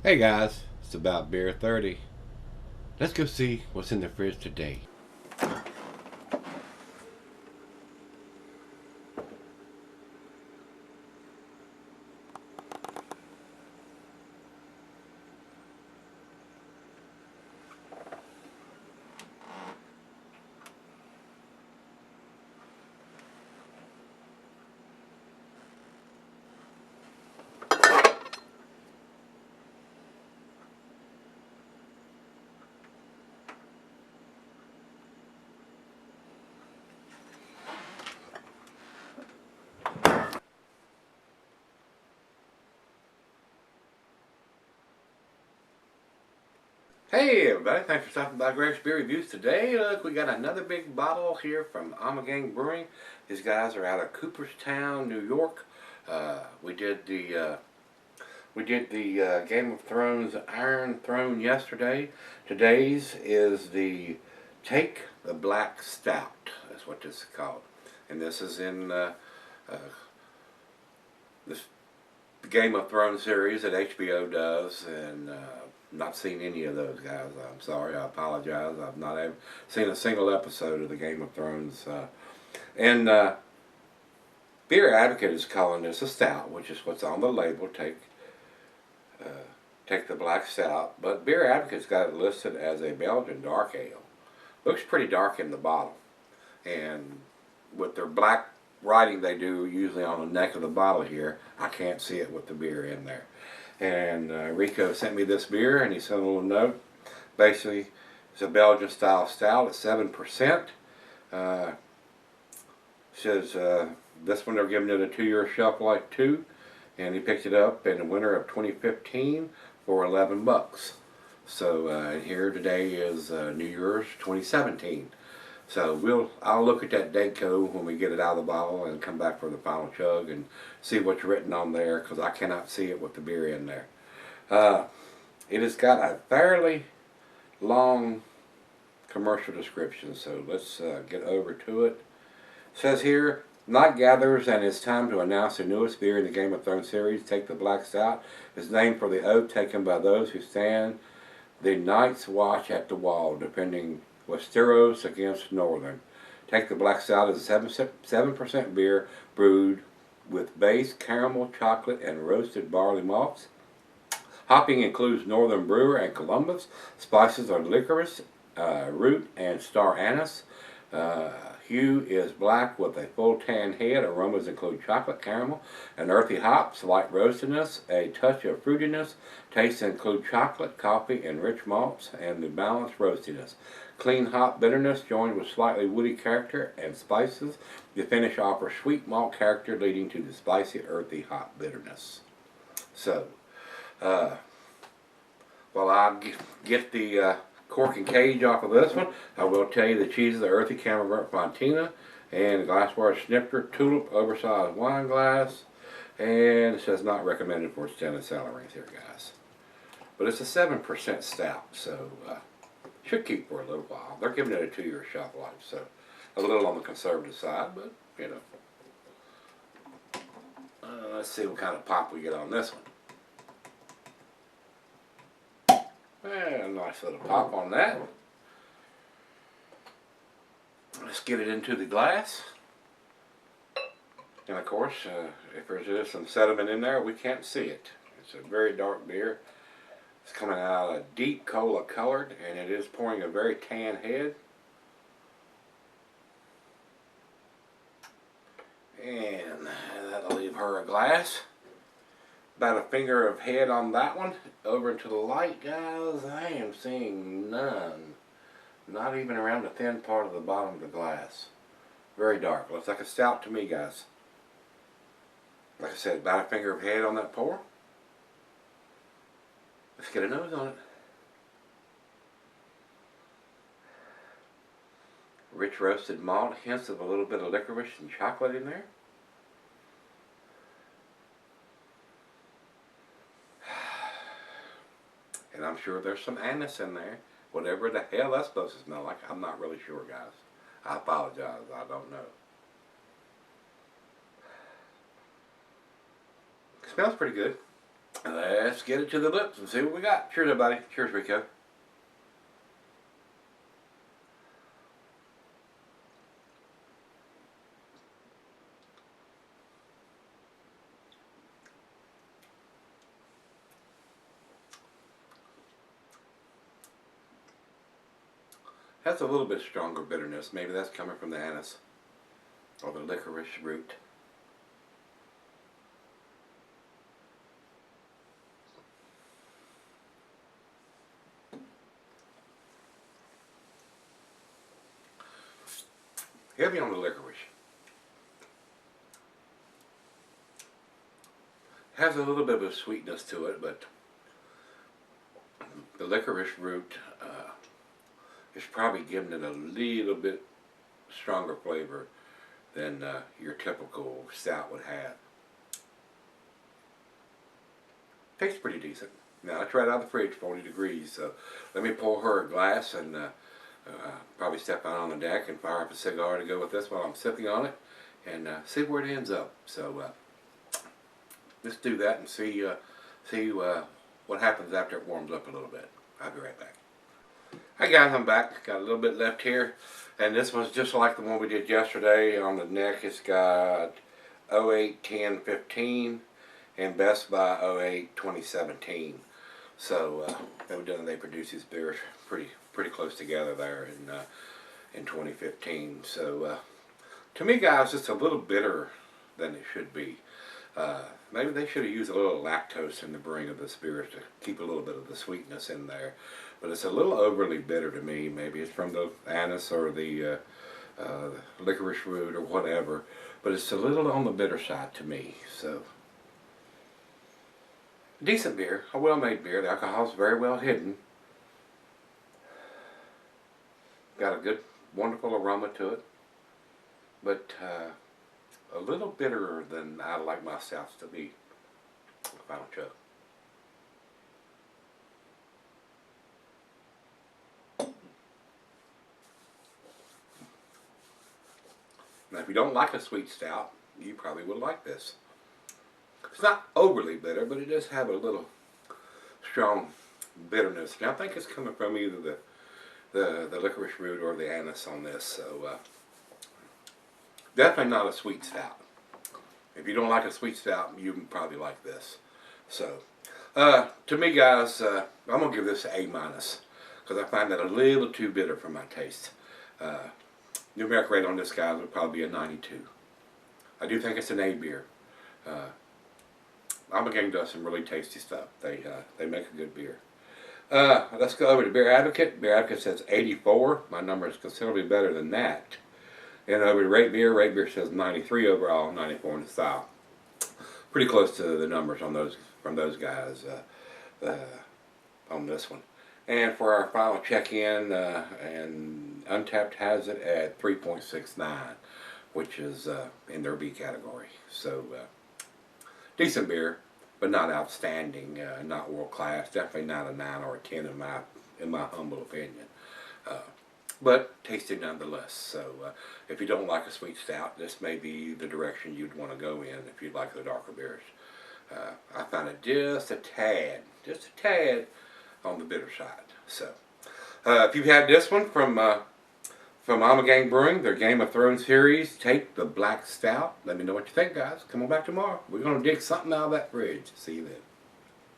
Hey guys, it's about beer 30. Let's go see what's in the fridge today. Hey everybody, thanks for stopping by Gregsbeerreviews today. Look, we got another big bottle here from Ommegang Brewing. These guys are out of Cooperstown, New York. We did the Game of Thrones Iron Throne yesterday. Today's is the Take the Black Stout. That's what this is called. And this is in this Game of Thrones series that HBO does, and not seen any of those guys. I'm sorry, I apologize. I've not ever seen a single episode of the Game of Thrones. And Beer Advocate is calling this a stout, which is what's on the label. Take the Black Stout, but Beer Advocate's got it listed as a Belgian dark ale. Looks pretty dark in the bottle, and with their black writing they do usually on the neck of the bottle here, I can't see it with the beer in there. And Rico sent me this beer, and he sent a little note. Basically, it's a Belgian style stout at 7%. Says this one they're giving it a 2-year shelf life too, and he picked it up in the winter of 2015 for 11 bucks. So here today is New Year's 2017. So I'll look at that date code when we get it out of the bottle and come back for the final chug and see what's written on there, because I cannot see it with the beer in there. It has got a fairly long commercial description, so let's get over to it. It says here, night gathers and it's time to announce the newest beer in the Game of Thrones series. Take the Black Stout is named for the oath taken by those who stand the night's watch at the wall, defending Westeros against Northern. Take the Black Stout is a 7% beer brewed with base caramel, chocolate, and roasted barley malts. Hopping includes Northern Brewer and Columbus. Spices are licorice, root, and star anise. Hue is black with a full tan head. Aromas include chocolate, caramel, and earthy hops, light roastedness, a touch of fruitiness. Tastes include chocolate, coffee, and rich malts, and the balanced roastiness. Clean hop bitterness joined with slightly woody character and spices. The finish offers sweet malt character leading to the spicy, earthy hop bitterness. So, while I get the cork and cage off of this one, I will tell you the cheeses are earthy camembert fontina, and the glassware snifter tulip oversized wine glass, and it says not recommended for extended cellaries here, guys. But it's a 7% stout, so should keep for a little while. They're giving it a 2-year shelf life, so a little on the conservative side, but you know. Let's see what kind of pop we get on this one. And a nice little pop on that. Let's get it into the glass. And of course, if there's just some sediment in there, we can't see it. It's a very dark beer. It's coming out a deep cola colored, and it is pouring a very tan head. And that'll leave her a glass. About a finger of head on that one. Over to the light, guys, I am seeing none. Not even around the thin part of the bottom of the glass. Very dark. Looks like a stout to me, guys. Like I said, about a finger of head on that pour. Let's get a nose on it. Rich roasted malt, hints of a little bit of licorice and chocolate in there. And I'm sure there's some anise in there. Whatever the hell that's supposed to smell like, I'm not really sure, guys. I apologize, I don't know. It smells pretty good. Let's get it to the lips and see what we got. Cheers, everybody. Cheers, Rico. Has a little bit stronger bitterness. Maybe that's coming from the anise or the licorice root. Heavy on the licorice. Has a little bit of a sweetness to it, but the licorice root is probably giving it a little bit stronger flavor than your typical stout would have. Tastes pretty decent. Now, it's right out of the fridge, 40 degrees, so let me pour her a glass and probably step out on the deck and fire up a cigar to go with this while I'm sipping on it and see where it ends up. So let's do that and see what happens after it warms up a little bit. I'll be right back. Hi guys, I'm back. Got a little bit left here, and this one's just like the one we did yesterday. On the neck it's got 08, 10, 15 and Best by 08, 2017. So evidently they produce these beers pretty close together there in 2015. So to me, guys, it's a little bitter than it should be. Maybe they should have used a little lactose in the brewing of this beer to keep a little bit of the sweetness in there. But it's a little overly bitter to me. Maybe it's from the anise or the licorice root or whatever. But it's a little on the bitter side to me. So, decent beer, a well-made beer. The alcohol's very well hidden. Got a good, wonderful aroma to it. But a little bitterer than I like my stouts to be. Final chug. Now, if you don't like a sweet stout, you probably would like this. It's not overly bitter, but it does have a little strong bitterness. Now, I think it's coming from either the licorice root or the anise on this. So, definitely not a sweet stout. If you don't like a sweet stout, you can probably like this. So, to me, guys, I'm going to give this an A-, because I find that a little too bitter for my taste. Numeric rate on this, guys, would probably be a 92. I do think it's an A beer. Ommegang does some really tasty stuff. They make a good beer. Let's go over to Beer Advocate. Beer Advocate says 84. My number is considerably better than that. And over to Rate Beer says 93 overall, 94 in the style. Pretty close to the numbers on those from those guys on this one. And for our final check-in, and Untapped has it at 3.69, which is in their B category. So decent beer, but not outstanding, not world class. Definitely not a 9 or a 10 in my humble opinion. But tasty nonetheless. So if you don't like a sweet stout, this may be the direction you'd want to go in if you'd like the darker beers. I find it just a tad on the bitter side. So if you've had this one from Ommegang Brewing, their Game of Thrones series, take the Black Stout. Let me know what you think, guys. Come on back tomorrow. We're going to dig something out of that fridge. See you then.